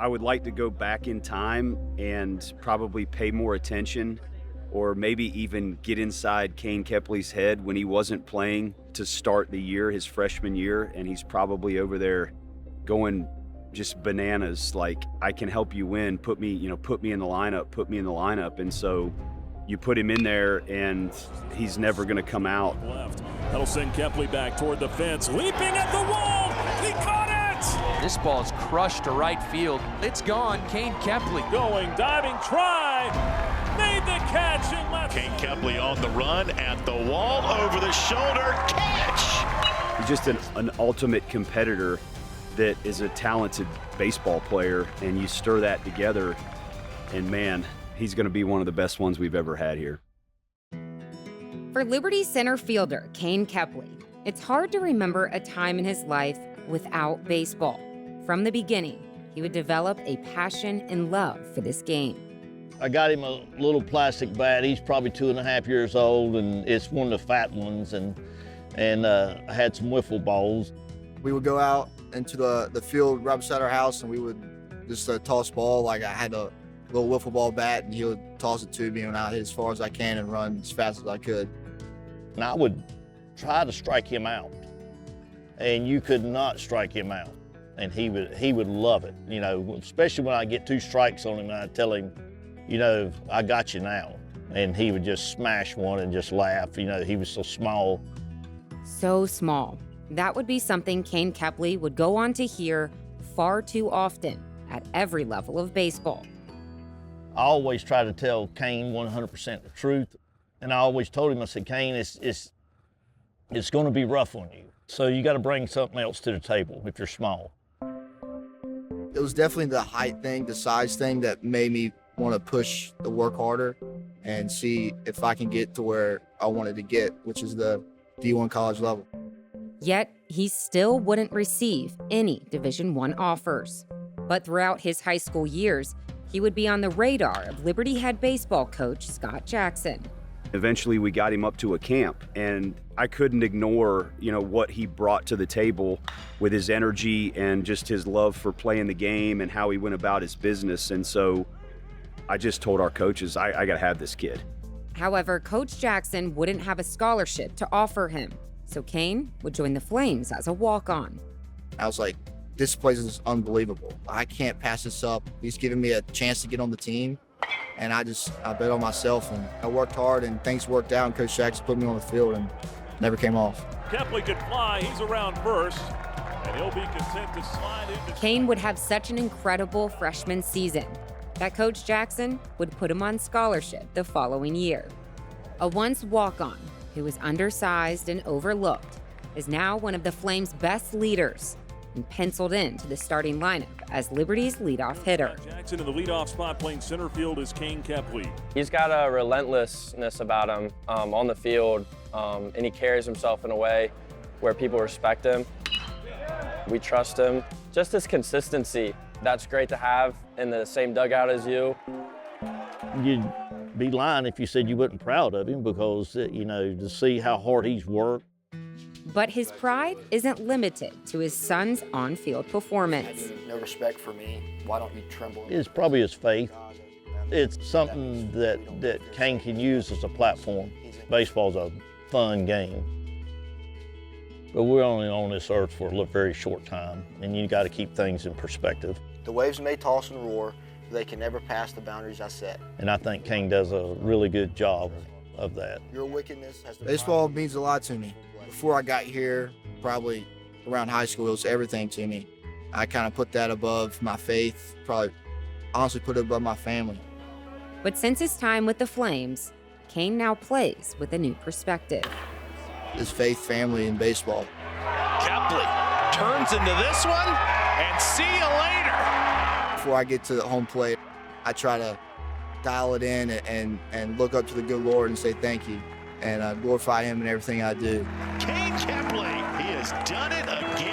I would like to go back in time and probably pay more attention, or maybe even get inside Kane Kepley's head when he wasn't playing to start the year, his freshman year, and he's probably over there going just bananas, like, I can help you win, put me in the lineup. And so you put him in there and he's never gonna come out. Left. That'll send Kepley back toward the fence, leaping at the wall, he caught it! This ball is crushed to right field. It's gone. Kane Kepley. Going, diving, try, made the catch in left. Kane Kepley on the run, at the wall, over the shoulder, catch! He's just an ultimate competitor that is a talented baseball player, and you stir that together, and man, he's gonna be one of the best ones we've ever had here. For Liberty center fielder Kane Kepley, it's hard to remember a time in his life without baseball. From the beginning, he would develop a passion and love for this game. I got him a little plastic bat. He's probably 2.5 years old, and it's one of the fat ones, and I had some wiffle balls. We would go out into the field right beside our house, and we would just toss ball. Like, I had a little wiffle ball bat, and he would toss it to me, and I'd hit as far as I can and run as fast as I could. And I would try to strike him out, and you could not strike him out. And he would love it, you know, especially when I get 2 strikes on him and I tell him, you know, I got you now. And he would just smash one and just laugh. You know, he was so small. So small. That would be something Kane Kepley would go on to hear far too often at every level of baseball. I always try to tell Kane 100% the truth. And I always told him, I said, Kane, it's going to be rough on you. So you got to bring something else to the table if you're small. It was definitely the height thing, the size thing that made me want to push the work harder and see if I can get to where I wanted to get, which is the D1 college level. Yet, he still wouldn't receive any Division I offers. But throughout his high school years, he would be on the radar of Liberty head baseball coach Scott Jackson. Eventually we got him up to a camp, and I couldn't ignore, what he brought to the table with his energy and just his love for playing the game and how he went about his business. And so I just told our coaches, I got to have this kid. However, Coach Jackson wouldn't have a scholarship to offer him, so Kane would join the Flames as a walk-on. I was like, this place is unbelievable. I can't pass this up. He's giving me a chance to get on the team. And I bet on myself, and I worked hard, and things worked out, and Coach Jackson put me on the field and never came off. Kepley could fly, he's around first, and he'll be content to slide into... Kane would have such an incredible freshman season that Coach Jackson would put him on scholarship the following year. A once walk-on who was undersized and overlooked is now one of the Flames' best leaders and penciled into the starting lineup as Liberty's leadoff hitter. Jackson in the leadoff spot playing center field is Kane Kepley. He's got a relentlessness about him on the field, and he carries himself in a way where people respect him. We trust him. Just his consistency, that's great to have in the same dugout as you. You'd be lying if you said you wasn't proud of him because, to see how hard he's worked. But his pride isn't limited to his son's on-field performance. No respect for me. Why don't you tremble? It's probably his faith. It's something that Kane can use as a platform. Baseball's a fun game. But we're only on this earth for a very short time, and you got to keep things in perspective. The waves may toss and roar, but they can never pass the boundaries I set. And I think Kane does a really good job of that. Your wickedness has... Baseball means a lot to me. Before I got here, probably around high school, it was everything to me. I kind of put that above my faith, probably honestly put it above my family. But since his time with the Flames, Kane now plays with a new perspective. His faith, family, and baseball. Kepley turns into this one, and see you later. Before I get to the home plate, I try to dial it in and look up to the good Lord and say thank you. And I glorify him in everything I do. Kane Kepley, he has done it again.